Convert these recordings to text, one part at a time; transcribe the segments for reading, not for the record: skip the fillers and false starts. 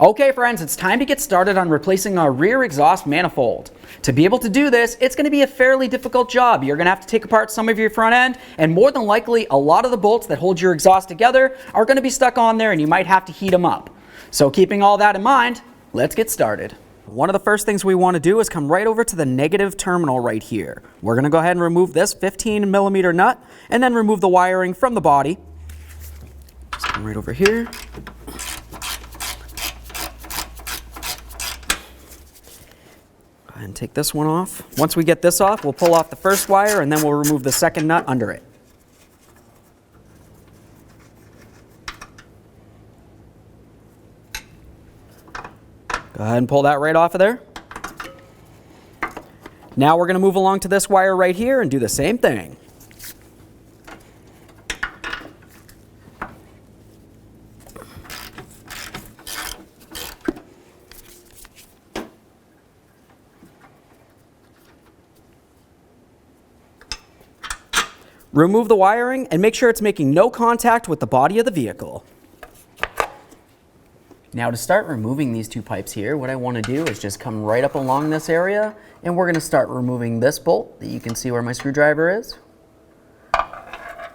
Okay friends, it's time to get started on replacing our rear exhaust manifold. To be able to do this, it's going to be a fairly difficult job. You're going to have to take apart some of your front end, and more than likely a lot of the bolts that hold your exhaust together are going to be stuck on there and you might have to heat them up. So keeping all that in mind, let's get started. One of the first things we want to do is come right over to the negative terminal right here. We're going to go ahead and remove this 15mm nut and then remove the wiring from the body. Just come right over here. Go ahead and take this one off. Once we get this off, we'll pull off the first wire and then we'll remove the second nut under it. Go ahead and pull that right off of there. Now we're going to move along to this wire right here and do the same thing. Remove the wiring and make sure it's making no contact with the body of the vehicle. Now to start removing these two pipes here, what I want to do is just come right up along this area and we're going to start removing this bolt that you can see where my screwdriver is.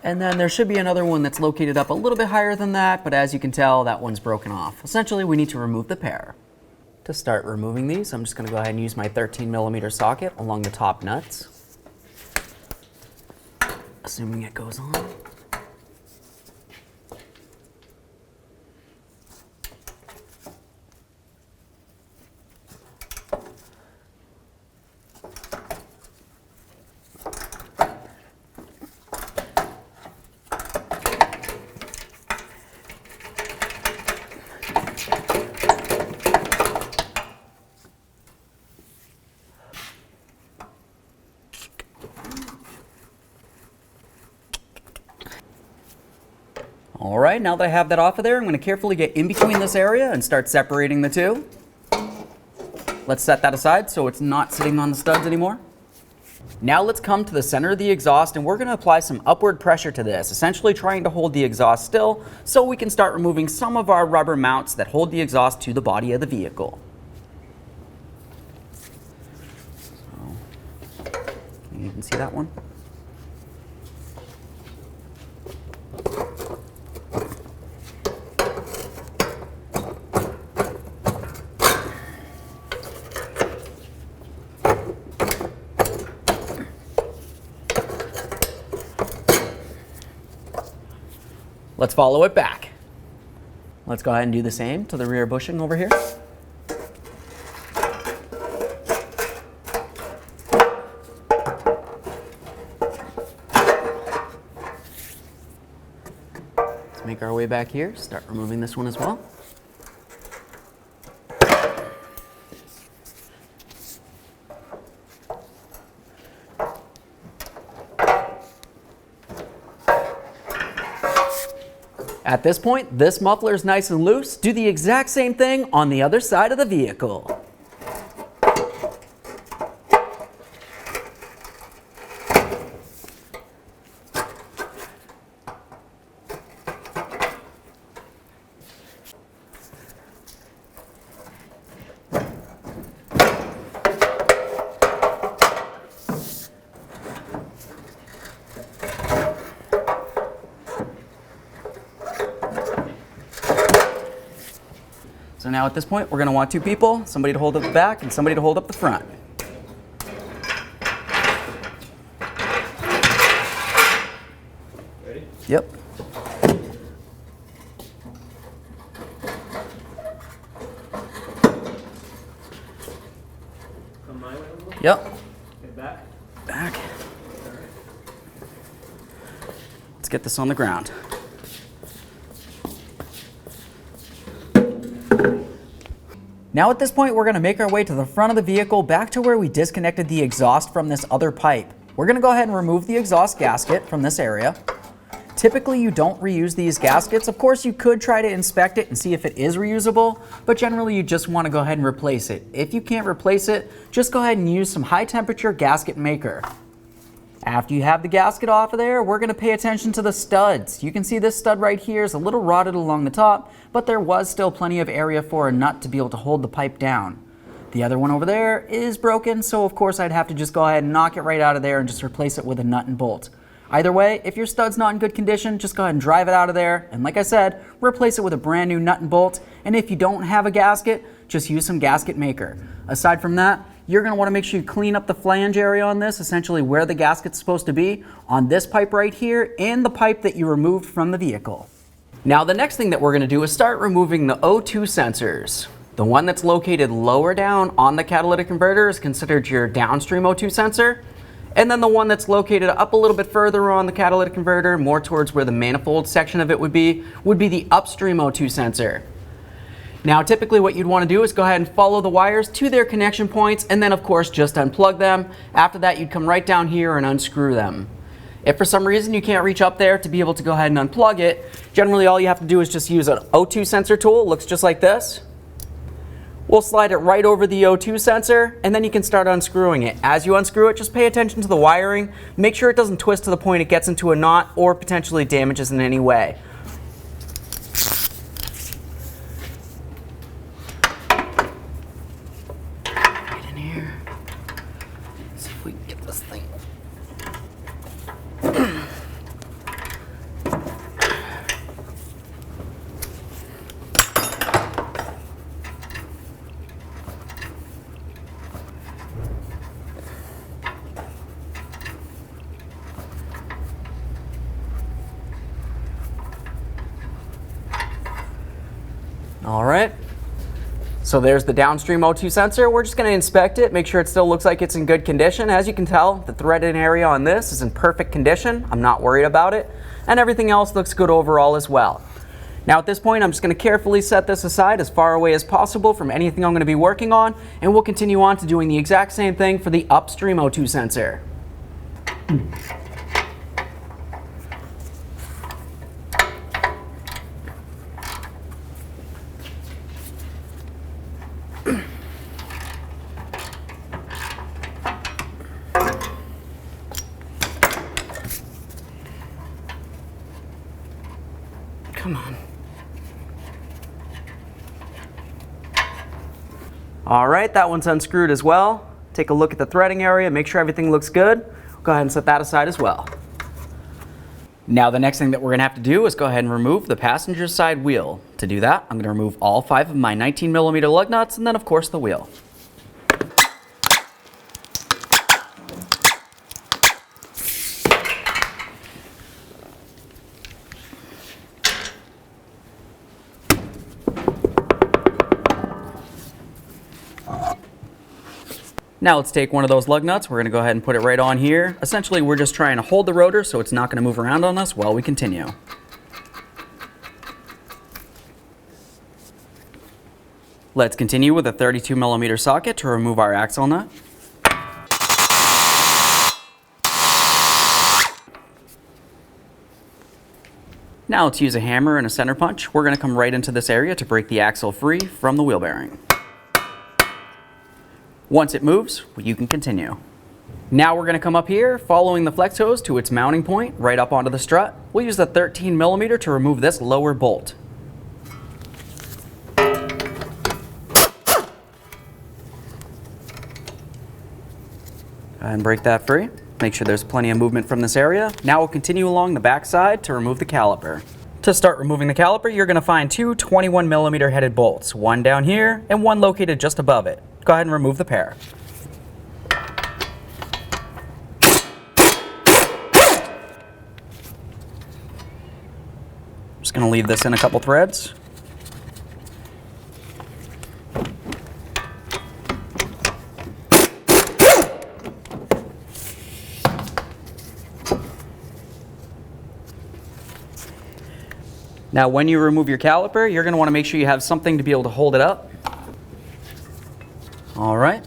And then there should be another one that's located up a little bit higher than that, but as you can tell, that one's broken off. Essentially, we need to remove the pair. To start removing these, I'm just going to go ahead and use my 13mm socket along the top nuts. Assuming it goes on. All right, now that I have that off of there, I'm going to carefully get in between this area and start separating the two. Let's set that aside so it's not sitting on the studs anymore. Now let's come to the center of the exhaust and we're going to apply some upward pressure to this, essentially trying to hold the exhaust still so we can start removing some of our rubber mounts that hold the exhaust to the body of the vehicle. So, can you even see that one? Let's follow it back. Let's go ahead and do the same to the rear bushing over here. Let's make our way back here, start removing this one as well. At this point, this muffler is nice and loose. Do the exact same thing on the other side of the vehicle. So now at this point, we're going to want two people, somebody to hold up the back and somebody to hold up the front. Ready? Yep. Come my way a little? Yep. Okay, back. Back. Let's get this on the ground. Now at this point, we're going to make our way to the front of the vehicle back to where we disconnected the exhaust from this other pipe. We're going to go ahead and remove the exhaust gasket from this area. Typically, you don't reuse these gaskets. Of course, you could try to inspect it and see if it is reusable, but generally you just want to go ahead and replace it. If you can't replace it, just go ahead and use some high temperature gasket maker. After you have the gasket off of there, we're going to pay attention to the studs. You can see this stud right here is a little rotted along the top, but there was still plenty of area for a nut to be able to hold the pipe down. The other one over there is broken, so of course I'd have to just go ahead and knock it right out of there and just replace it with a nut and bolt. Either way, if your stud's not in good condition, just go ahead and drive it out of there, and like I said, replace it with a brand new nut and bolt, and if you don't have a gasket, just use some gasket maker. Aside from that, you're going to want to make sure you clean up the flange area on this, essentially where the gasket's supposed to be, on this pipe right here, and the pipe that you removed from the vehicle. Now the next thing that we're going to do is start removing the O2 sensors. The one that's located lower down on the catalytic converter is considered your downstream O2 sensor. And then the one that's located up a little bit further on the catalytic converter, more towards where the manifold section of it would be the upstream O2 sensor. Now typically what you'd want to do is go ahead and follow the wires to their connection points and then of course just unplug them. After that you'd come right down here and unscrew them. If for some reason you can't reach up there to be able to go ahead and unplug it, generally all you have to do is just use an O2 sensor tool. It looks just like this. We'll slide it right over the O2 sensor and then you can start unscrewing it. As you unscrew it, just pay attention to the wiring. Make sure it doesn't twist to the point it gets into a knot or potentially damages in any way. All right, so there's the downstream O2 sensor. We're just going to inspect it, make sure it still looks like it's in good condition. As you can tell, the threaded area on this is in perfect condition. I'm not worried about it. And everything else looks good overall as well. Now at this point, I'm just going to carefully set this aside as far away as possible from anything I'm going to be working on, and we'll continue on to doing the exact same thing for the upstream O2 sensor. Come on. All right, that one's unscrewed as well. Take a look at the threading area, make sure everything looks good. Go ahead and set that aside as well. Now the next thing that we're going to have to do is go ahead and remove the passenger side wheel. To do that, I'm going to remove all 5 of my 19mm lug nuts and then of course the wheel. Now let's take one of those lug nuts. We're going to go ahead and put it right on here. Essentially, we're just trying to hold the rotor so it's not going to move around on us while we continue. Let's continue with a 32mm socket to remove our axle nut. Now let's use a hammer and a center punch. We're going to come right into this area to break the axle free from the wheel bearing. Once it moves, you can continue. Now we're going to come up here, following the flex hose to its mounting point, right up onto the strut. We'll use the 13mm to remove this lower bolt. And break that free. Make sure there's plenty of movement from this area. Now we'll continue along the back side to remove the caliper. To start removing the caliper, you're going to find 2 21mm headed bolts, one down here and one located just above it. Go ahead and remove the pair. Just going to leave this in a couple threads. Now when you remove your caliper, you're going to want to make sure you have something to be able to hold it up. All right.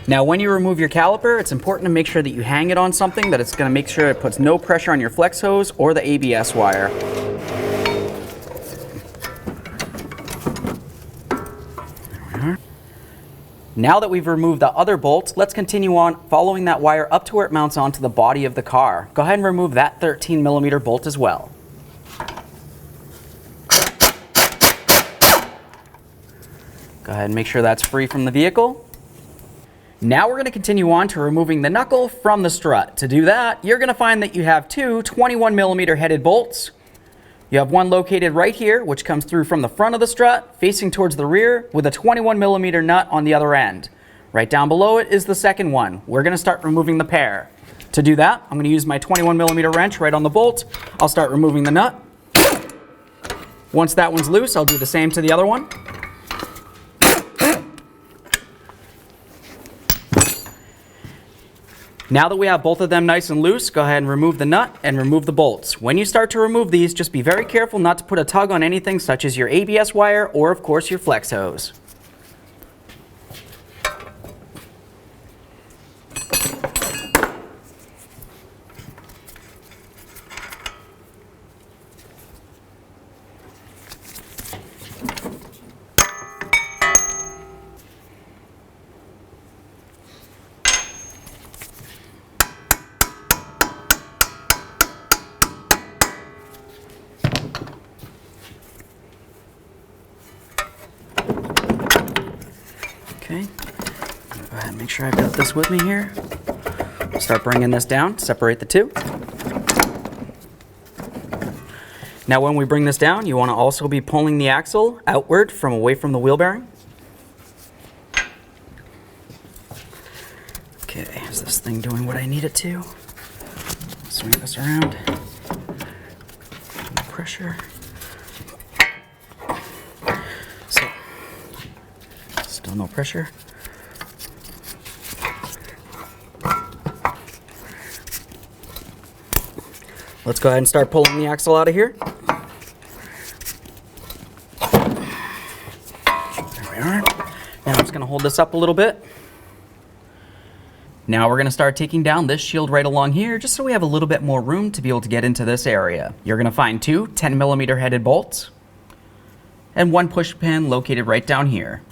Now when you remove your caliper, it's important to make sure that you hang it on something that it's going to make sure it puts no pressure on your flex hose or the ABS wire. There we are. Now that we've removed the other bolts, let's continue on following that wire up to where it mounts onto the body of the car. Go ahead and remove that 13mm bolt as well. Go ahead and make sure that's free from the vehicle. Now we're going to continue on to removing the knuckle from the strut. To do that, you're going to find that you have two 21mm headed bolts. You have one located right here, which comes through from the front of the strut, facing towards the rear, with a 21mm nut on the other end. Right down below it is the second one. We're going to start removing the pair. To do that, I'm going to use my 21mm wrench right on the bolt. I'll start removing the nut. Once that one's loose, I'll do the same to the other one. Now that we have both of them nice and loose, go ahead and remove the nut and remove the bolts. When you start to remove these, just be very careful not to put a tug on anything such as your ABS wire or, of course, your flex hose. Okay, go ahead and make sure I've got this with me here. I'll start bringing this down, separate the two. Now when we bring this down, you want to also be pulling the axle outward from away from the wheel bearing. Okay, is this thing doing what I need it to? Swing this around. No pressure. So, still no pressure. Let's go ahead and start pulling the axle out of here. There we are. Now I'm just going to hold this up a little bit. Now we're going to start taking down this shield right along here, just so we have a little bit more room to be able to get into this area. You're going to find two 10mm headed bolts and one push pin located right down here.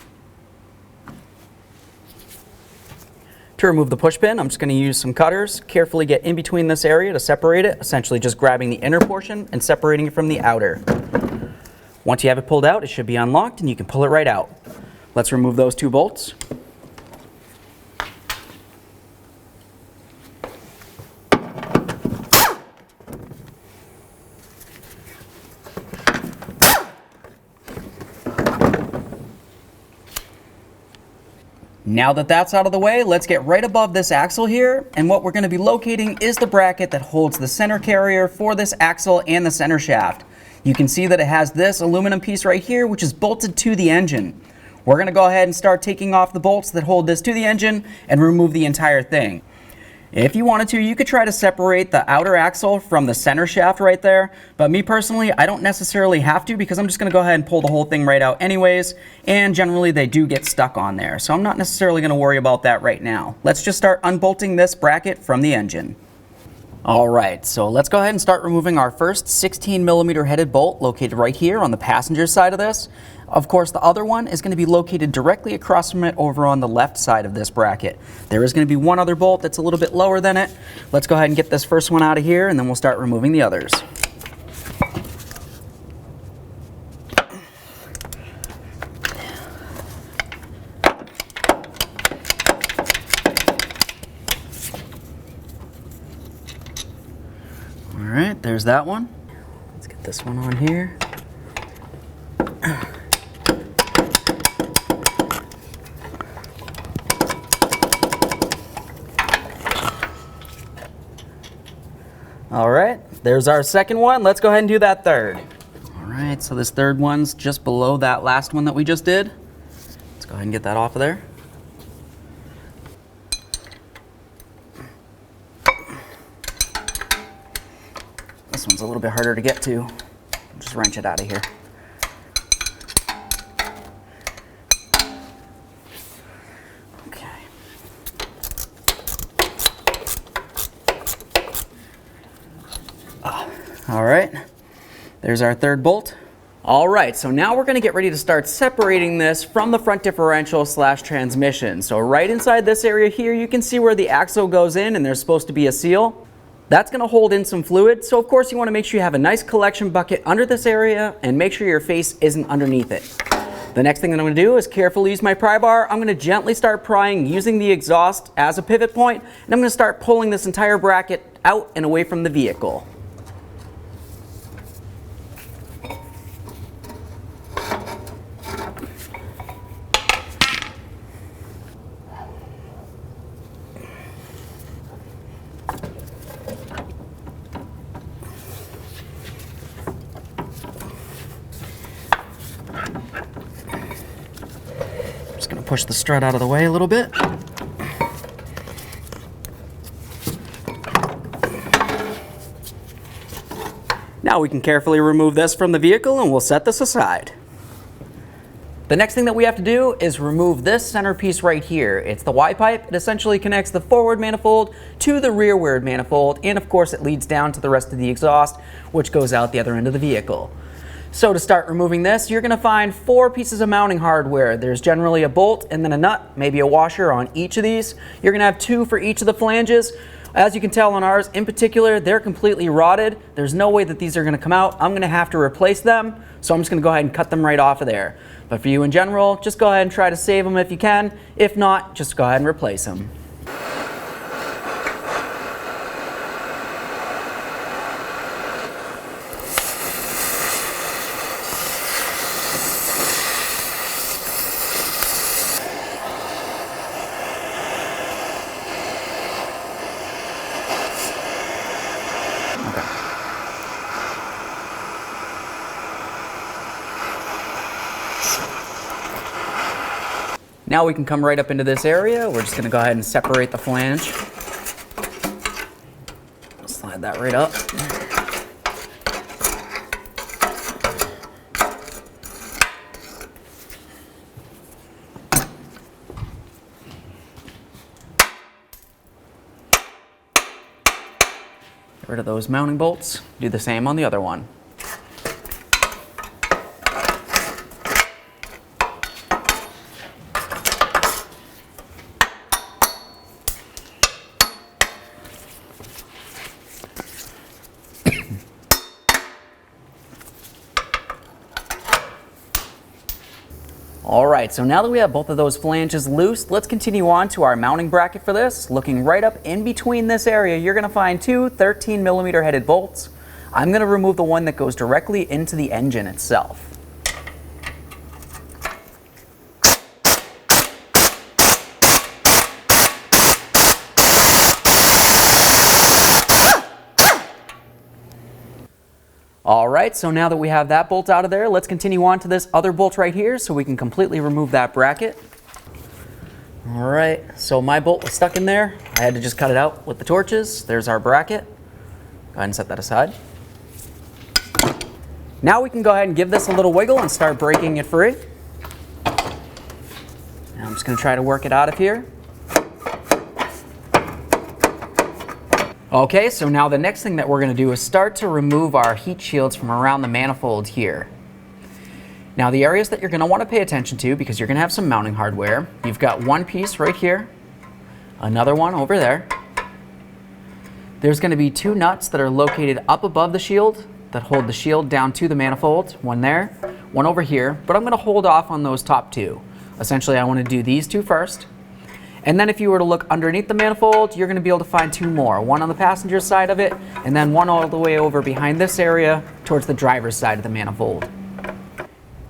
To remove the push pin, I'm just going to use some cutters, carefully get in between this area to separate it, essentially just grabbing the inner portion and separating it from the outer. Once you have it pulled out, it should be unlocked and you can pull it right out. Let's remove those two bolts. Now that that's out of the way, let's get right above this axle here, and what we're going to be locating is the bracket that holds the center carrier for this axle and the center shaft. You can see that it has this aluminum piece right here, which is bolted to the engine. We're going to go ahead and start taking off the bolts that hold this to the engine and remove the entire thing. If you wanted to, you could try to separate the outer axle from the center shaft right there, but me personally, I don't necessarily have to because I'm just going to go ahead and pull the whole thing right out anyways, and generally they do get stuck on there, so I'm not necessarily going to worry about that right now. Let's just start unbolting this bracket from the engine. Alright, so let's go ahead and start removing our first 16mm headed bolt located right here on the passenger side of this. Of course, the other one is going to be located directly across from it over on the left side of this bracket. There is going to be one other bolt that's a little bit lower than it. Let's go ahead and get this first one out of here and then we'll start removing the others. Alright, there's that one. Let's get this one on here. Alright, there's our second one. Let's go ahead and do that third. Alright, so this third one's just below that last one that we just did. Let's go ahead and get that off of there. This one's a little bit harder to get to. Just wrench it out of here. All right, there's our third bolt. All right, so now we're gonna get ready to start separating this from the front differential / transmission. So right inside this area here, you can see where the axle goes in and there's supposed to be a seal. That's gonna hold in some fluid. So of course you wanna make sure you have a nice collection bucket under this area and make sure your face isn't underneath it. The next thing that I'm gonna do is carefully use my pry bar. I'm gonna gently start prying using the exhaust as a pivot point, and I'm gonna start pulling this entire bracket out and away from the vehicle. Push the strut out of the way a little bit. Now we can carefully remove this from the vehicle and we'll set this aside. The next thing that we have to do is remove this centerpiece right here. It's the Y pipe. It essentially connects the forward manifold to the rearward manifold, and of course it leads down to the rest of the exhaust, which goes out the other end of the vehicle. So to start removing this, you're going to find 4 pieces of mounting hardware. There's generally a bolt and then a nut, maybe a washer on each of these. You're going to have 2 for each of the flanges. As you can tell on ours in particular, they're completely rotted. There's no way that these are going to come out. I'm going to have to replace them, so I'm just going to go ahead and cut them right off of there. But for you in general, just go ahead and try to save them if you can. If not, just go ahead and replace them. Now we can come right up into this area. We're just going to go ahead and separate the flange. Slide that right up. Get rid of those mounting bolts. Do the same on the other one. All right, so now that we have both of those flanges loose, let's continue on to our mounting bracket for this. Looking right up in between this area, you're gonna find 2 13mm headed bolts. I'm gonna remove the one that goes directly into the engine itself. All right, so now that we have that bolt out of there, let's continue on to this other bolt right here so we can completely remove that bracket. All right, so my bolt was stuck in there. I had to just cut it out with the torches. There's our bracket. Go ahead and set that aside. Now we can go ahead and give this a little wiggle and start breaking it free. Now I'm just gonna try to work it out of here. Okay, so now the next thing that we're going to do is start to remove our heat shields from around the manifold here. Now the areas that you're going to want to pay attention to, because you're going to have some mounting hardware, you've got one piece right here, another one over there. There's going to be 2 nuts that are located up above the shield that hold the shield down to the manifold, one there, one over here, but I'm going to hold off on those top 2. Essentially I want to do these 2 first. And then if you were to look underneath the manifold, you're going to be able to find 2 more. One on the passenger side of it, and then one all the way over behind this area towards the driver's side of the manifold.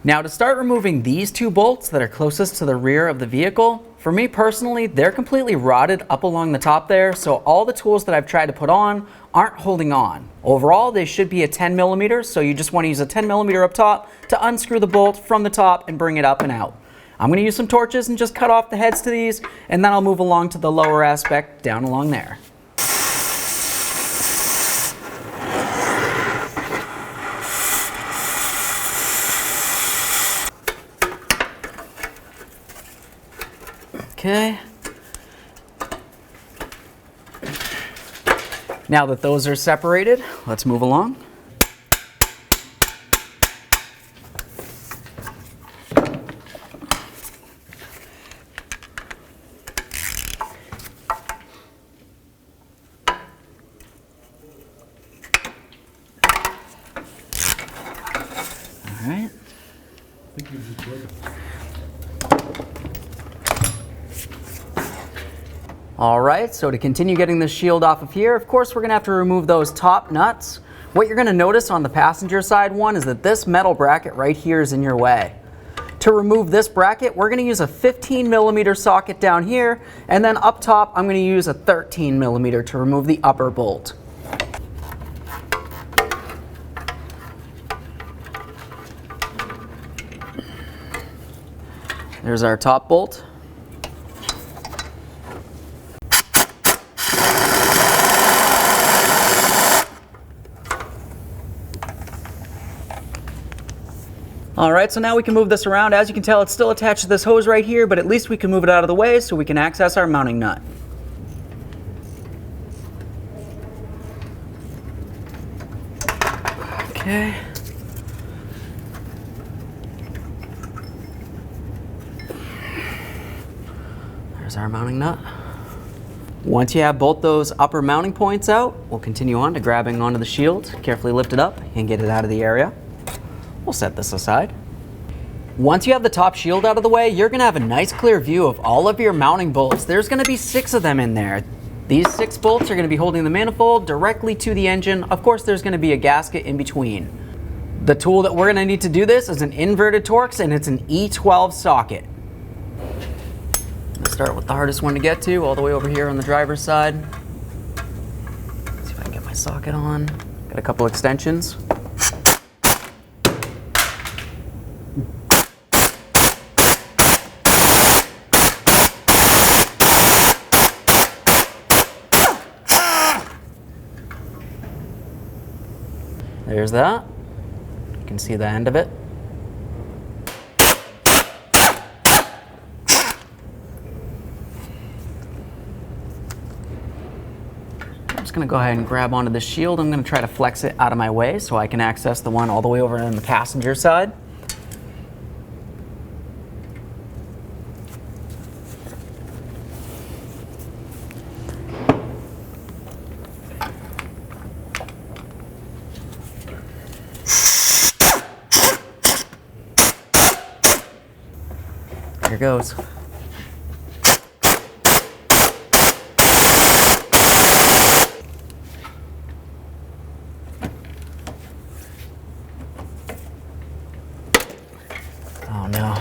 Now to start removing these 2 bolts that are closest to the rear of the vehicle, for me personally, they're completely rotted up along the top there, so all the tools that I've tried to put on aren't holding on. Overall, they should be a 10mm, so you just want to use a 10mm up top to unscrew the bolt from the top and bring it up and out. I'm going to use some torches and just cut off the heads to these, and then I'll move along to the lower aspect down along there. Okay. Now that those are separated, let's move along. All right. All right, so to continue getting this shield off of here, of course, we're gonna have to remove those top nuts. What you're gonna notice on the passenger side one is that this metal bracket right here is in your way. To remove this bracket, we're gonna use a 15mm socket down here, and then up top, I'm gonna use a 13mm to remove the upper bolt. There's our top bolt. All right, so now we can move this around. As you can tell, it's still attached to this hose right here, but at least we can move it out of the way so we can access our mounting nut. Okay. There's our mounting nut. Once you have both those upper mounting points out, we'll continue on to grabbing onto the shield. Carefully lift it up and get it out of the area. We'll set this aside. Once you have the top shield out of the way, you're gonna have a nice clear view of all of your mounting bolts. There's gonna be 6 of them in there. These 6 bolts are gonna be holding the manifold directly to the engine. Of course, there's gonna be a gasket in between. The tool that we're gonna need to do this is an inverted Torx, and it's an E12 socket. Let's start with the hardest one to get to, all the way over here on the driver's side. Let's see if I can get my socket on. Got a couple extensions. There's that. You can see the end of it. I'm just going to go ahead and grab onto the shield. I'm going to try to flex it out of my way so I can access the one all the way over on the passenger side. Here goes. Oh no.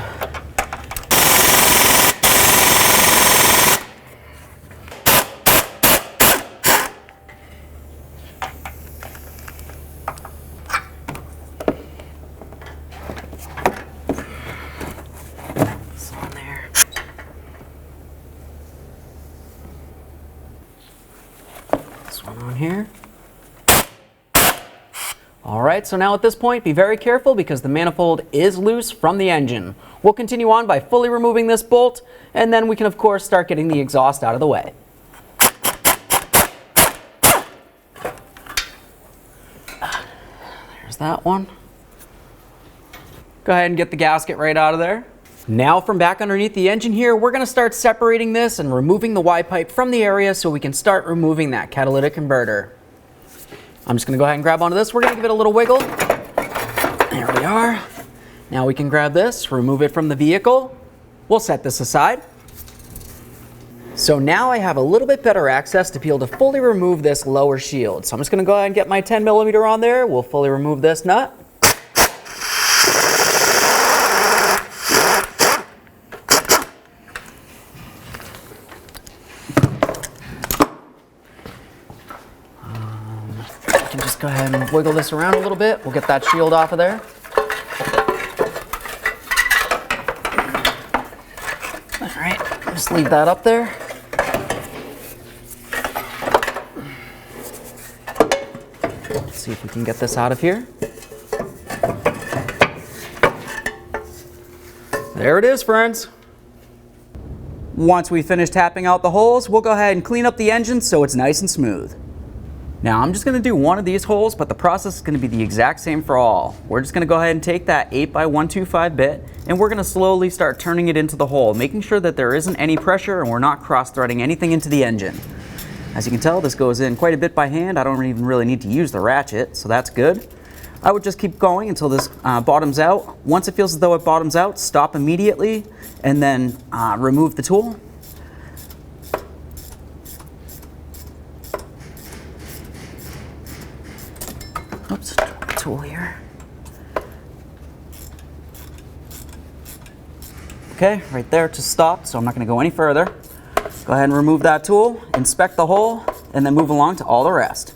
On here. All right, so now at this point, be very careful because the manifold is loose from the engine. We'll continue on by fully removing this bolt, and then we can of course start getting the exhaust out of the way. There's that one. Go ahead and get the gasket right out of there. Now from back underneath the engine here, we're going to start separating this and removing the Y pipe from the area so we can start removing that catalytic converter. I'm just going to go ahead and grab onto this. We're going to give it a little wiggle. There we are. Now we can grab this, remove it from the vehicle. We'll set this aside. So now I have a little bit better access to be able to fully remove this lower shield. So I'm just going to go ahead and get my 10mm on there. We'll fully remove this nut. Go ahead and wiggle this around a little bit. We'll get that shield off of there. All right, just leave that up there. Let's see if we can get this out of here. There it is, friends. Once we finish tapping out the holes, we'll go ahead and clean up the engine so it's nice and smooth. Now I'm just going to do one of these holes, but the process is going to be the exact same for all. We're just going to go ahead and take that 8x125 bit and we're going to slowly start turning it into the hole, making sure that there isn't any pressure and we're not cross-threading anything into the engine. As you can tell, this goes in quite a bit by hand. I don't even really need to use the ratchet, so that's good. I would just keep going until this bottoms out. Once it feels as though it bottoms out, stop immediately and then remove the tool. Oops, tool here. Okay, right there, it just stopped, so I'm not going to go any further. Go ahead and remove that tool, inspect the hole, and then move along to all the rest.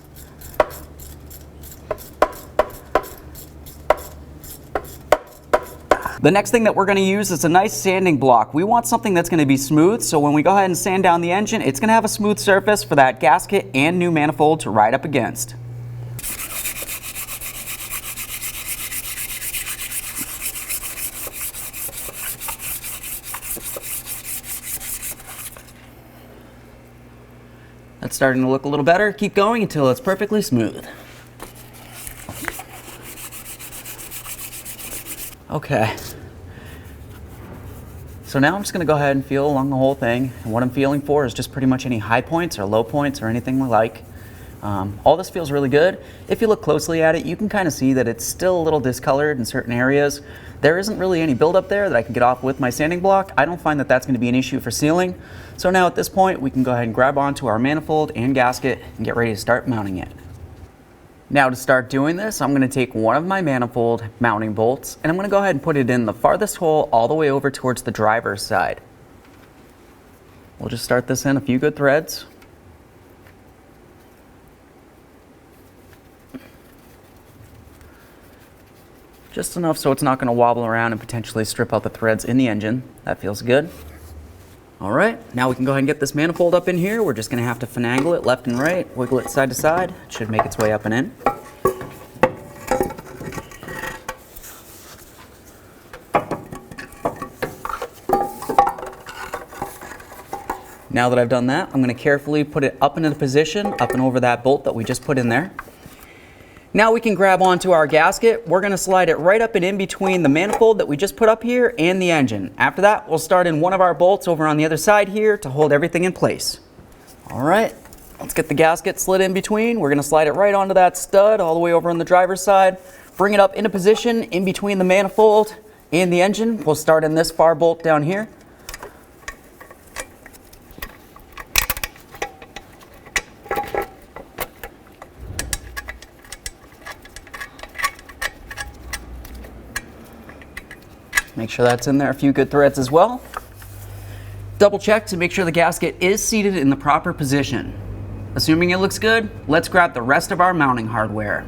The next thing that we're going to use is a nice sanding block. We want something that's going to be smooth, so when we go ahead and sand down the engine, it's going to have a smooth surface for that gasket and new manifold to ride up against. That's starting to look a little better. Keep going until it's perfectly smooth. Okay. So now I'm just going to go ahead and feel along the whole thing. And what I'm feeling for is just pretty much any high points or low points or anything like. All this feels really good. If you look closely at it, you can kind of see that it's still a little discolored in certain areas. There isn't really any buildup there that I can get off with my sanding block. I don't find that that's going to be an issue for sealing. So now at this point, we can go ahead and grab onto our manifold and gasket and get ready to start mounting it. Now to start doing this, I'm going to take one of my manifold mounting bolts and I'm going to go ahead and put it in the farthest hole all the way over towards the driver's side. We'll just start this in a few good threads. Just enough so it's not going to wobble around and potentially strip out the threads in the engine. That feels good. Alright, now we can go ahead and get this manifold up in here. We're just going to have to finagle it left and right, wiggle it side to side. It should make its way up and in. Now that I've done that, I'm going to carefully put it up into the position, up and over that bolt that we just put in there. Now we can grab onto our gasket. We're going to slide it right up and in between the manifold that we just put up here and the engine. After that, we'll start in one of our bolts over on the other side here to hold everything in place. All right, let's get the gasket slid in between. We're going to slide it right onto that stud all the way over on the driver's side. Bring it up into position in between the manifold and the engine. We'll start in this far bolt down here. Make sure that's in there, a few good threads as well. Double check to make sure the gasket is seated in the proper position. Assuming it looks good, let's grab the rest of our mounting hardware.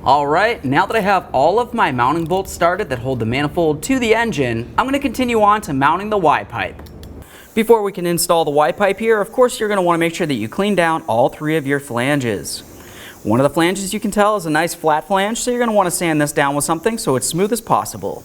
Alright, now that I have all of my mounting bolts started that hold the manifold to the engine, I'm going to continue on to mounting the Y-pipe. Before we can install the Y-pipe here, of course you're going to want to make sure that you clean down all three of your flanges. One of the flanges you can tell is a nice flat flange, so you're going to want to sand this down with something so it's smooth as possible.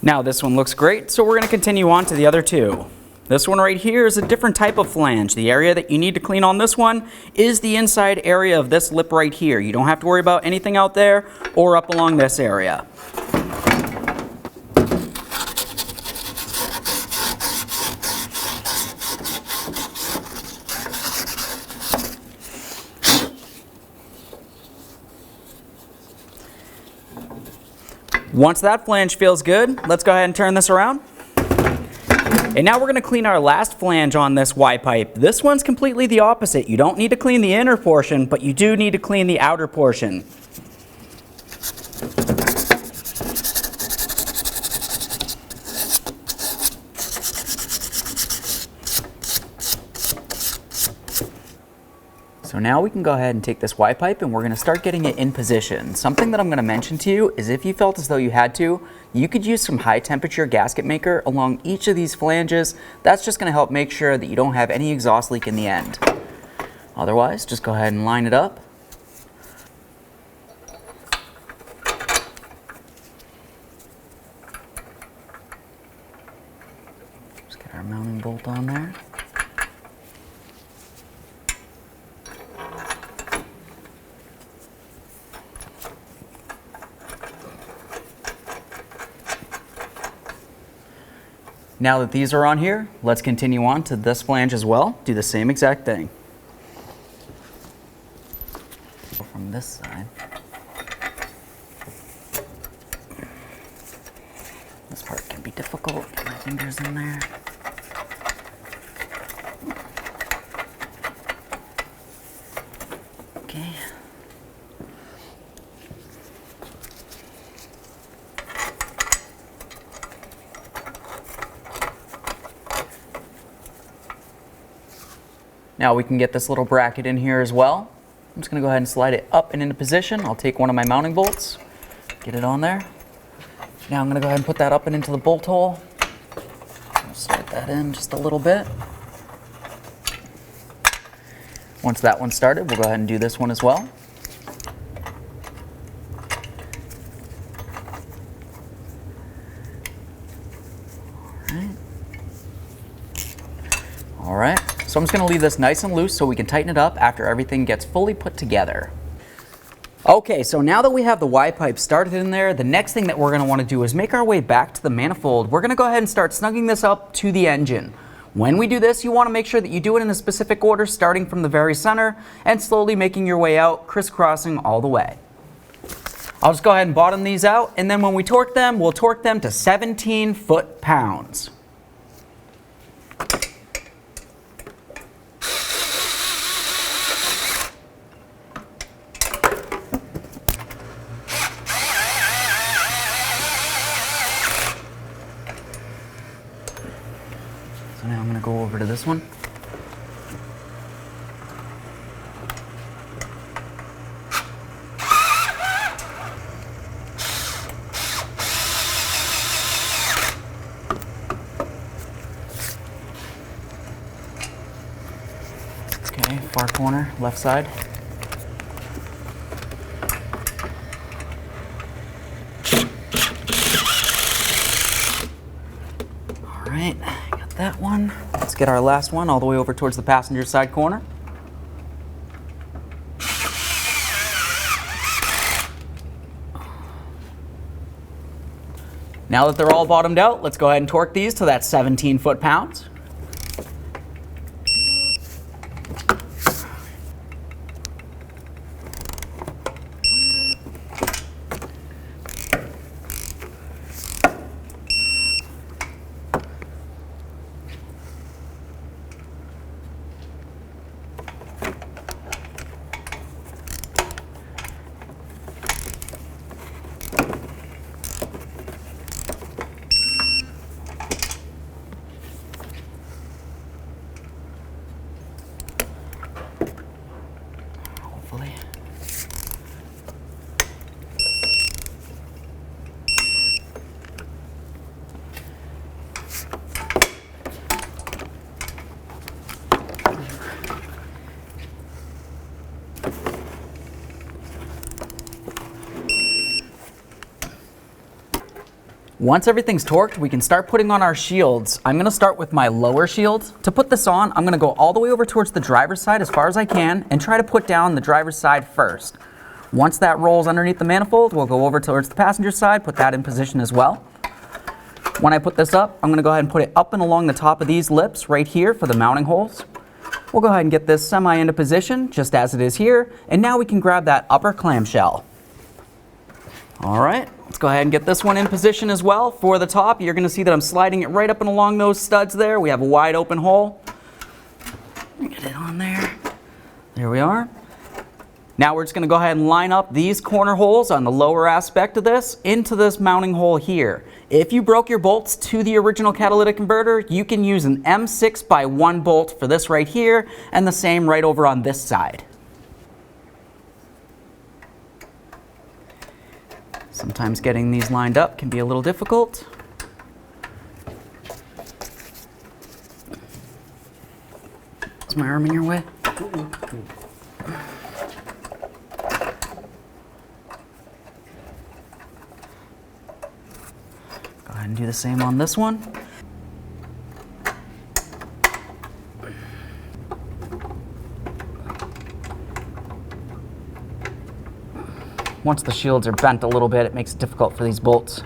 Now this one looks great, so we're going to continue on to the other two. This one right here is a different type of flange. The area that you need to clean on this one is the inside area of this lip right here. You don't have to worry about anything out there or up along this area. Once that flange feels good, let's go ahead and turn this around. And now we're going to clean our last flange on this Y-pipe. This one's completely the opposite. You don't need to clean the inner portion, but you do need to clean the outer portion. So now we can go ahead and take this Y pipe and we're going to start getting it in position. Something that I'm going to mention to you is if you felt as though you had to, you could use some high temperature gasket maker along each of these flanges. That's just going to help make sure that you don't have any exhaust leak in the end. Otherwise, just go ahead and line it up. Just get our mounting bolt on there. Now that these are on here, let's continue on to this flange as well. Do the same exact thing. From this side. This part can be difficult. Get my fingers in there. Okay. Now we can get this little bracket in here as well. I'm just going to go ahead and slide it up and into position. I'll take one of my mounting bolts, get it on there. Now I'm going to go ahead and put that up and into the bolt hole. I'll slide that in just a little bit. Once that one's started, we'll go ahead and do this one as well. All right. So I'm just going to leave this nice and loose so we can tighten it up after everything gets fully put together. Okay, so now that we have the Y pipe started in there, the next thing that we're going to want to do is make our way back to the manifold. We're going to go ahead and start snugging this up to the engine. When we do this, you want to make sure that you do it in a specific order, starting from the very center and slowly making your way out, crisscrossing all the way. I'll just go ahead and bottom these out, and then when we torque them, we'll torque them to 17 foot-pounds. So now I'm going to go over to this one. Okay, far corner, left side. All right. That one. Let's get our last one all the way over towards the passenger side corner. Now that they're all bottomed out, let's go ahead and torque these to that 17 foot-pounds. Once everything's torqued, we can start putting on our shields. I'm going to start with my lower shield. To put this on, I'm going to go all the way over towards the driver's side as far as I can and try to put down the driver's side first. Once that rolls underneath the manifold, we'll go over towards the passenger side, put that in position as well. When I put this up, I'm going to go ahead and put it up and along the top of these lips right here for the mounting holes. We'll go ahead and get this semi into position just as it is here, and now we can grab that upper clamshell. All right, let's go ahead and get this one in position as well. For the top, you're going to see that I'm sliding it right up and along those studs there. We have a wide open hole. Get it on there. There we are. Now we're just going to go ahead and line up these corner holes on the lower aspect of this into this mounting hole here. If you broke your bolts to the original catalytic converter, you can use an M6x1 bolt for this right here, and the same right over on this side. Sometimes getting these lined up can be a little difficult. Is my arm in your way? Go ahead and do the same on this one. Once the shields are bent a little bit, it makes it difficult for these bolts.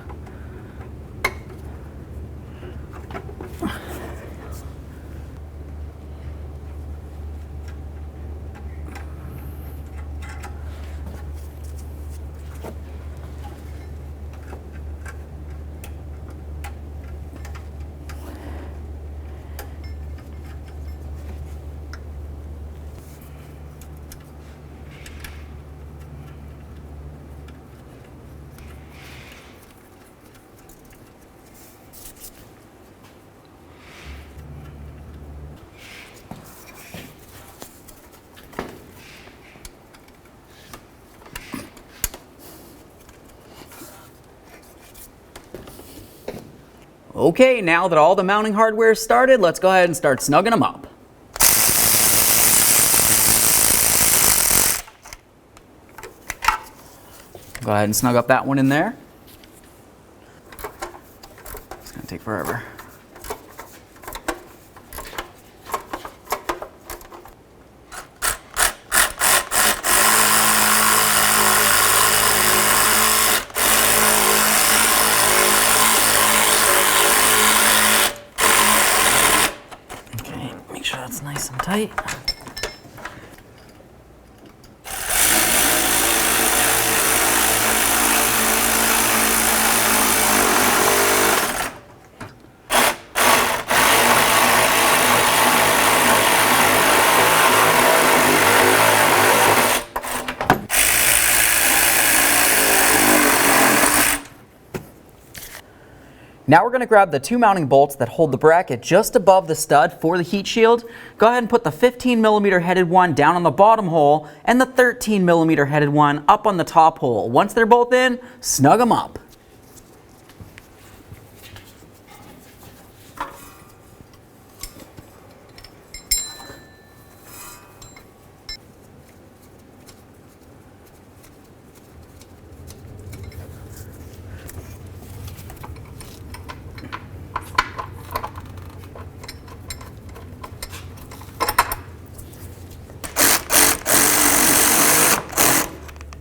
Okay, now that all the mounting hardware is started, let's go ahead and start snugging them up. Go ahead and snug up that one in there. It's gonna take forever. Make sure that's nice and tight. Now we're going to grab the two mounting bolts that hold the bracket just above the stud for the heat shield. Go ahead and put the 15mm headed one down on the bottom hole and the 13mm headed one up on the top hole. Once they're both in, snug them up.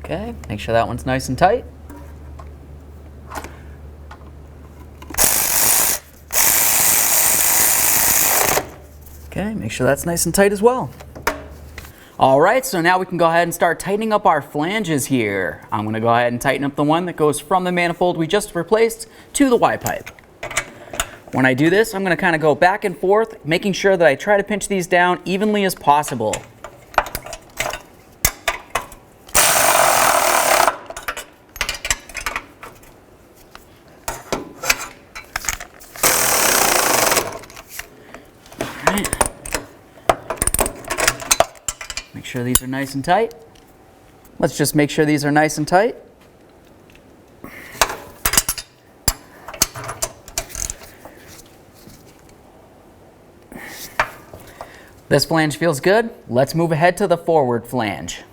Okay, make sure that one's nice and tight. Okay, make sure that's nice and tight as well. All right, so now we can go ahead and start tightening up our flanges here. I'm gonna go ahead and tighten up the one that goes from the manifold we just replaced to the Y-pipe. When I do this, I'm gonna kind of go back and forth, making sure that I try to pinch these down evenly as possible. Make sure these are nice and tight. Let's just make sure these are nice and tight. This flange feels good. Let's move ahead to the forward flange.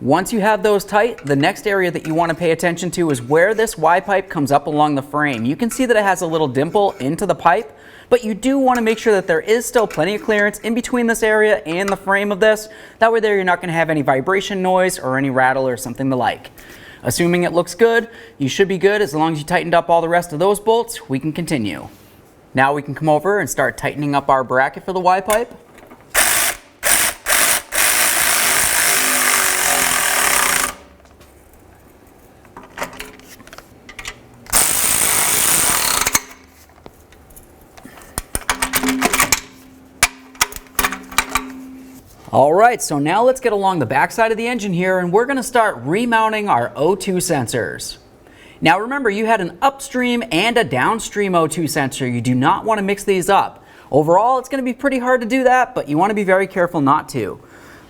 Once you have those tight, the next area that you want to pay attention to is where this Y-pipe comes up along the frame. You can see that it has a little dimple into the pipe, but you do want to make sure that there is still plenty of clearance in between this area and the frame of this. That way there you're not going to have any vibration noise or any rattle or something the like. Assuming it looks good, you should be good. As long as you tightened up all the rest of those bolts, we can continue. Now we can come over and start tightening up our bracket for the Y-pipe. All right, so now let's get along the backside of the engine here, and we're going to start remounting our O2 sensors. Now remember, you had an upstream and a downstream O2 sensor. You do not want to mix these up. Overall, it's going to be pretty hard to do that, but you want to be very careful not to.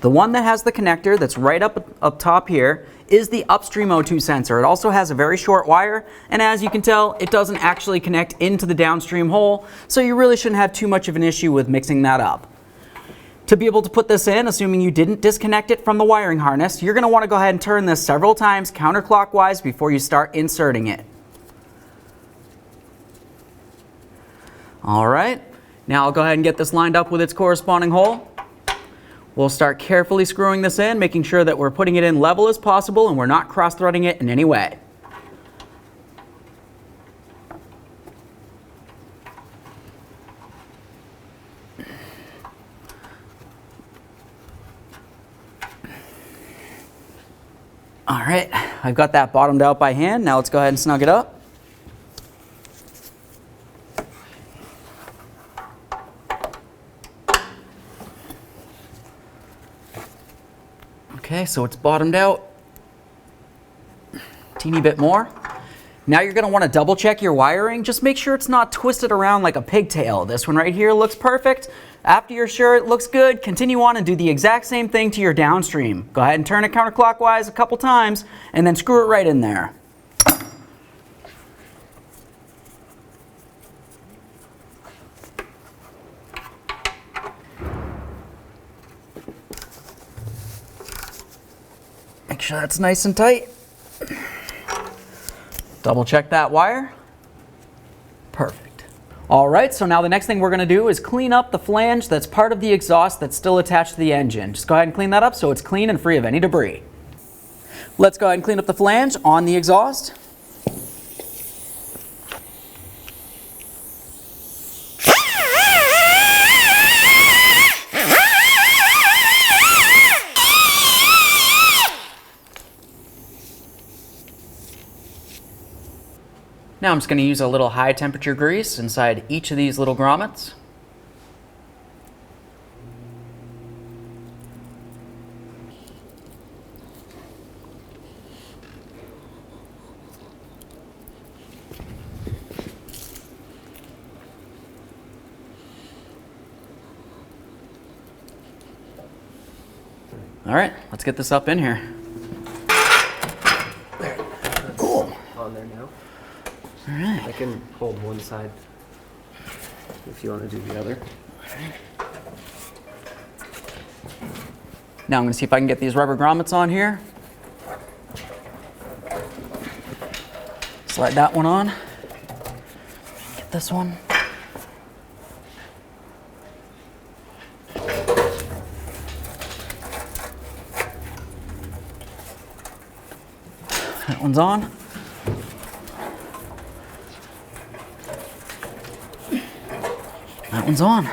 The one that has the connector that's right up top here is the upstream O2 sensor. It also has a very short wire, and as you can tell, it doesn't actually connect into the downstream hole, so you really shouldn't have too much of an issue with mixing that up. To be able to put this in, assuming you didn't disconnect it from the wiring harness, you're going to want to go ahead and turn this several times counterclockwise before you start inserting it. All right, now I'll go ahead and get this lined up with its corresponding hole. We'll start carefully screwing this in, making sure that we're putting it in level as possible and we're not cross-threading it in any way. All right, I've got that bottomed out by hand. Now let's go ahead and snug it up. Okay, so it's bottomed out. Teeny bit more. Now you're going to want to double check your wiring. Just make sure it's not twisted around like a pigtail. This one right here looks perfect. After you're sure it looks good, continue on and do the exact same thing to your downstream. Go ahead and turn it counterclockwise a couple times and then screw it right in there. Make sure that's nice and tight. Double check that wire. Perfect. All right, so now the next thing we're going to do is clean up the flange that's part of the exhaust that's still attached to the engine. Just go ahead and clean that up so it's clean and free of any debris. Let's go ahead and clean up the flange on the exhaust. Now I'm just going to use a little high temperature grease inside each of these little grommets. All right, let's get this up in here. Cool. On there now. All right. I can hold one side if you want to do the other. Now I'm going to see if I can get these rubber grommets on here. Slide that one on. Get this one. That one's on. That one's on.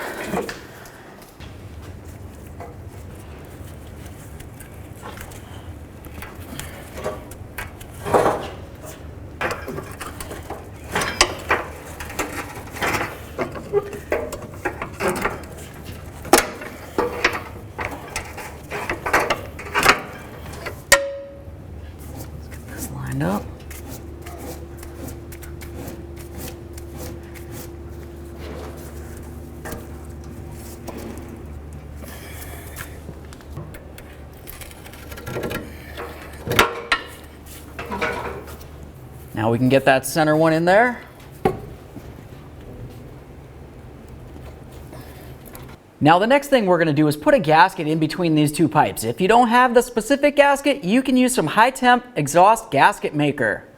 Let's get this lined up. Now we can get that center one in there. Now the next thing we're going to do is put a gasket in between these two pipes. If you don't have the specific gasket, you can use some high temp exhaust gasket maker.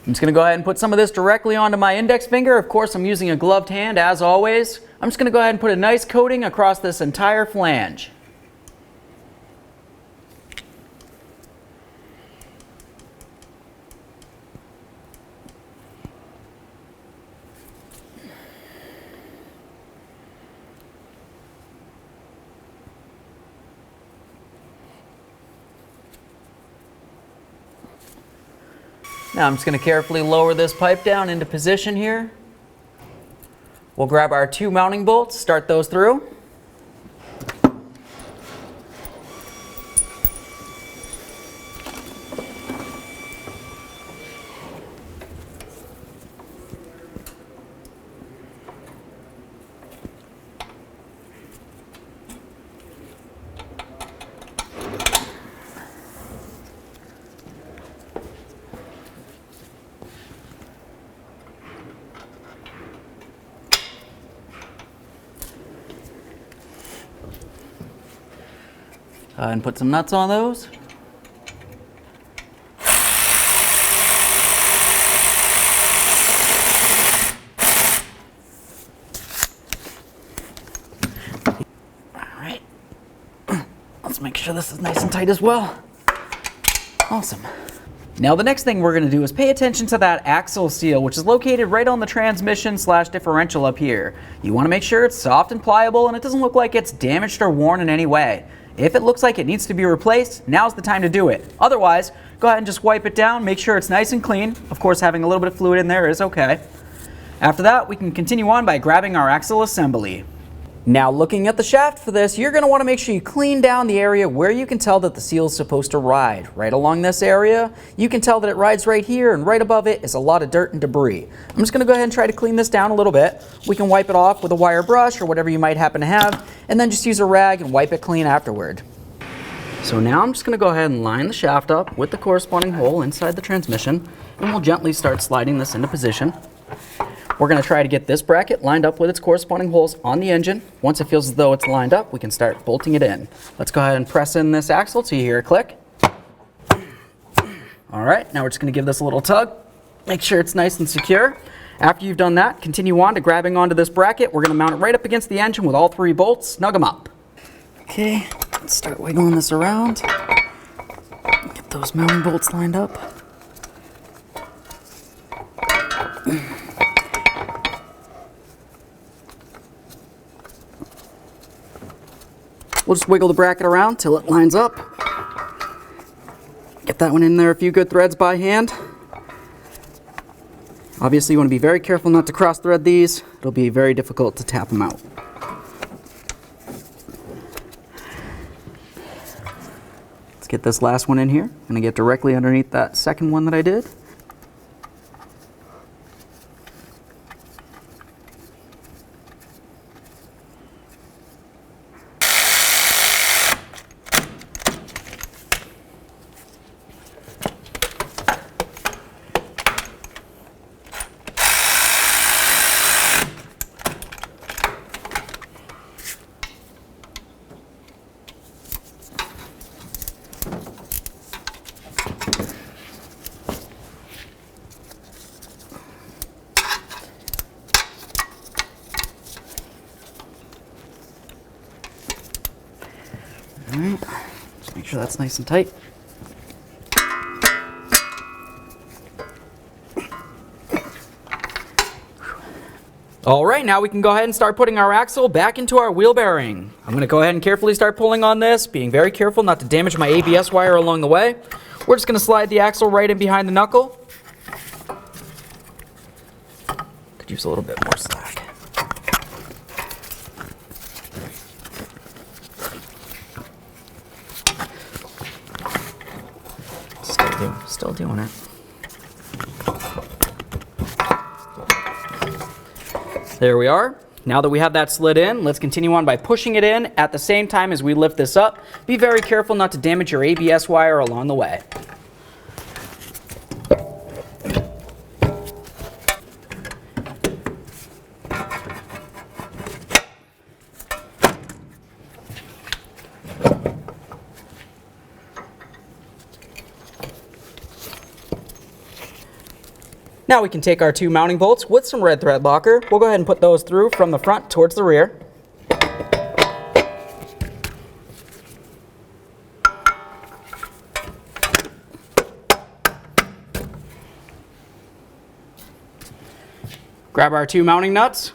I'm just going to go ahead and put some of this directly onto my index finger. Of course, I'm using a gloved hand as always. I'm just going to go ahead and put a nice coating across this entire flange. Now I'm just going to carefully lower this pipe down into position here. We'll grab our 2 mounting bolts, start those through. And put some nuts on those. All right. Let's make sure this is nice and tight as well. Awesome. Now the next thing we're going to do is pay attention to that axle seal, which is located right on the transmission/differential up here. You want to make sure it's soft and pliable and it doesn't look like it's damaged or worn in any way. If it looks like it needs to be replaced, now's the time to do it. Otherwise, go ahead and just wipe it down, make sure it's nice and clean. Of course, having a little bit of fluid in there is okay. After that, we can continue on by grabbing our axle assembly. Now looking at the shaft for this, you're going to want to make sure you clean down the area where you can tell that the seal is supposed to ride. Right along this area, you can tell that it rides right here, and right above it is a lot of dirt and debris. I'm just going to go ahead and try to clean this down a little bit. We can wipe it off with a wire brush or whatever you might happen to have, and then just use a rag and wipe it clean afterward. So now I'm just going to go ahead and line the shaft up with the corresponding hole inside the transmission, and we'll gently start sliding this into position. We're going to try to get this bracket lined up with its corresponding holes on the engine. Once it feels as though it's lined up, we can start bolting it in. Let's go ahead and press in this axle till you hear a click. All right, now we're just going to give this a little tug. Make sure it's nice and secure. After you've done that, continue on to grabbing onto this bracket. We're going to mount it right up against the engine with all 3 bolts. Snug them up. Okay, let's start wiggling this around. Get those mounting bolts lined up. We'll just wiggle the bracket around till it lines up. Get that one in there a few good threads by hand. Obviously you want to be very careful not to cross thread these. It'll be very difficult to tap them out. Let's get this last one in here. I'm going to get directly underneath that second one that I did. All right, just make sure that's nice and tight. All right, now we can go ahead and start putting our axle back into our wheel bearing. I'm going to go ahead and carefully start pulling on this, being very careful not to damage my ABS wire along the way. We're just going to slide the axle right in behind the knuckle. Could use a little bit more slack. Still doing it. There we are. Now that we have that slid in, let's continue on by pushing it in at the same time as we lift this up. Be very careful not to damage your ABS wire along the way. Now we can take our 2 mounting bolts with some red thread locker. We'll go ahead and put those through from the front towards the rear. Grab our 2 mounting nuts.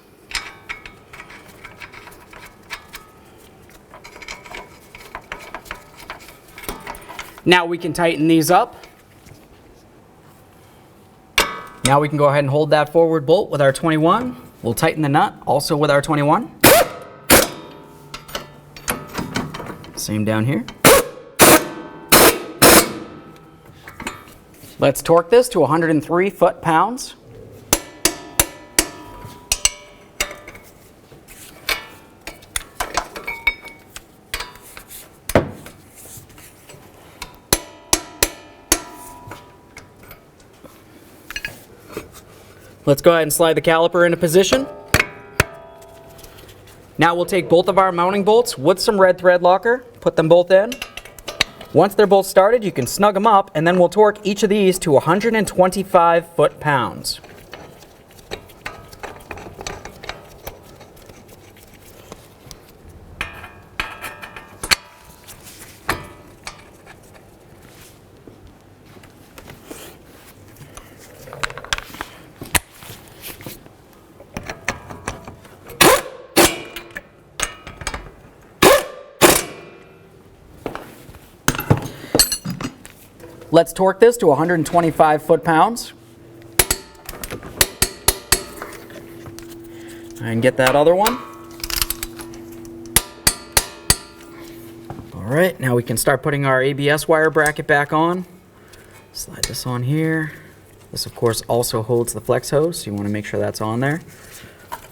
Now we can tighten these up. Now we can go ahead and hold that forward bolt with our 21. We'll tighten the nut also with our 21. Same down here. Let's torque this to 103 foot-pounds. Let's go ahead and slide the caliper into position. Now we'll take both of our mounting bolts with some red thread locker, put them both in. Once they're both started, you can snug them up, and then we'll torque each of these to 125 foot-pounds. Let's torque this to 125 foot-pounds. And get that other one. All right, now we can start putting our ABS wire bracket back on. Slide this on here. This, of course, also holds the flex hose, so you want to make sure that's on there.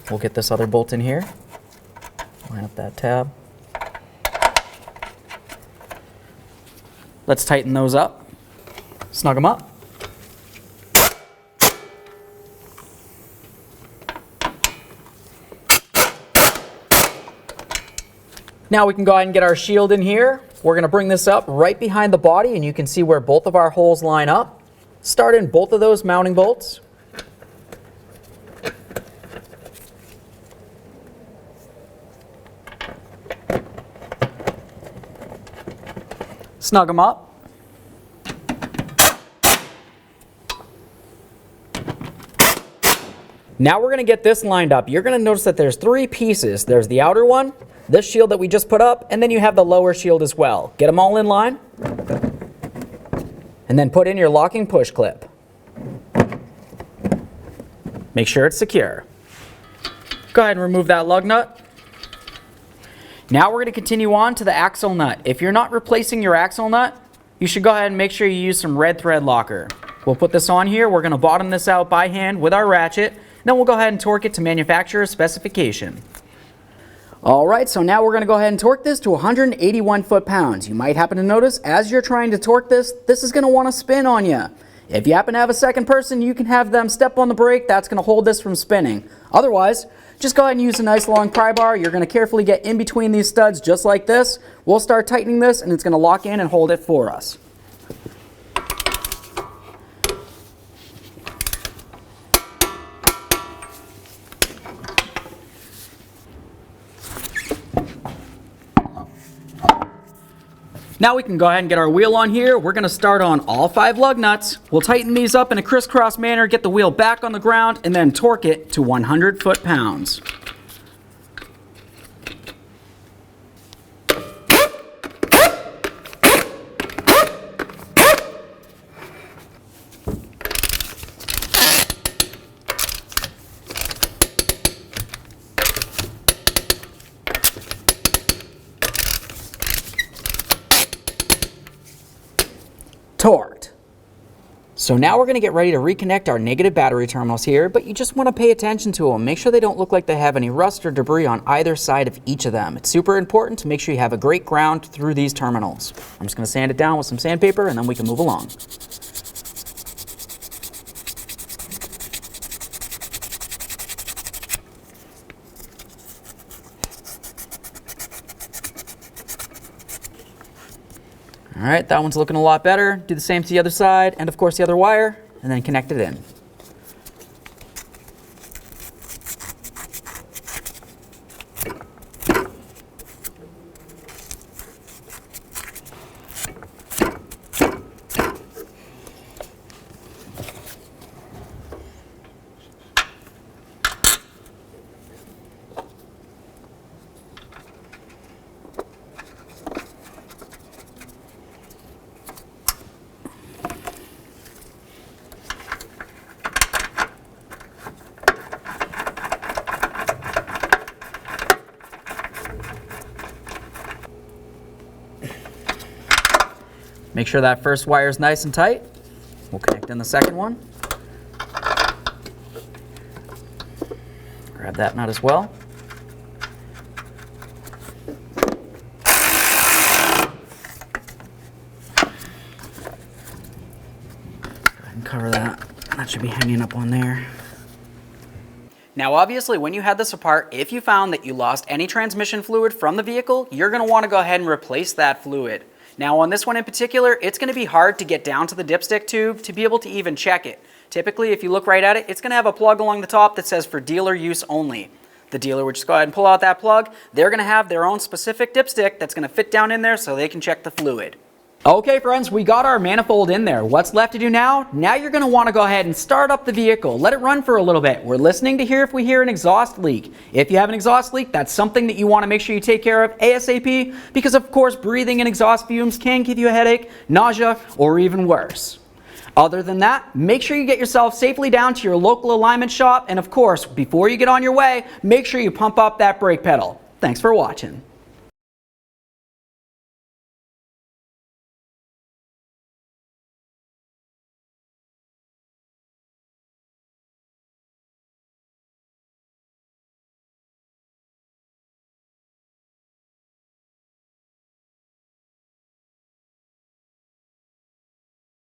We'll get this other bolt in here. Line up that tab. Let's tighten those up. Snug them up. Now we can go ahead and get our shield in here. We're going to bring this up right behind the body, and you can see where both of our holes line up. Start in both of those mounting bolts. Snug them up. Now we're going to get this lined up. You're going to notice that there's three pieces. There's the outer one, this shield that we just put up, and then you have the lower shield as well. Get them all in line. And then put in your locking push clip. Make sure it's secure. Go ahead and remove that lug nut. Now we're going to continue on to the axle nut. If you're not replacing your axle nut, you should go ahead and make sure you use some red thread locker. We'll put this on here. We're going to bottom this out by hand with our ratchet. Then we'll go ahead and torque it to manufacturer specification. All right, so now we're going to go ahead and torque this to 181 foot-pounds. You might happen to notice as you're trying to torque this, this is going to want to spin on you. If you happen to have a second person, you can have them step on the brake. That's going to hold this from spinning. Otherwise, just go ahead and use a nice long pry bar. You're going to carefully get in between these studs just like this. We'll start tightening this, and it's going to lock in and hold it for us. Now we can go ahead and get our wheel on here. We're going to start on all 5 lug nuts. We'll tighten these up in a crisscross manner, get the wheel back on the ground, and then torque it to 100 foot-pounds. Torqued. So now we're going to get ready to reconnect our negative battery terminals here, but you just want to pay attention to them. Make sure they don't look like they have any rust or debris on either side of each of them. It's super important to make sure you have a great ground through these terminals. I'm just going to sand it down with some sandpaper, and then we can move along. All right, that one's looking a lot better. Do the same to the other side, and of course the other wire, and then connect it in. Make sure that first wire is nice and tight. We'll connect in the second one. Grab that nut as well. Go ahead and cover that. That should be hanging up on there. Now obviously when you had this apart, if you found that you lost any transmission fluid from the vehicle, you're going to want to go ahead and replace that fluid. Now on this one in particular, it's going to be hard to get down to the dipstick tube to be able to even check it. Typically, if you look right at it, it's going to have a plug along the top that says for dealer use only. The dealer would just go ahead and pull out that plug. They're going to have their own specific dipstick that's going to fit down in there so they can check the fluid. Okay friends, we got our manifold in there. What's left to do now? Now you're going to want to go ahead and start up the vehicle. Let it run for a little bit. We're listening to hear if we hear an exhaust leak. If you have an exhaust leak, that's something that you want to make sure you take care of ASAP, because of course breathing in exhaust fumes can give you a headache, nausea, or even worse. Other than that, make sure you get yourself safely down to your local alignment shop, and of course, before you get on your way, make sure you pump up that brake pedal. Thanks for watching.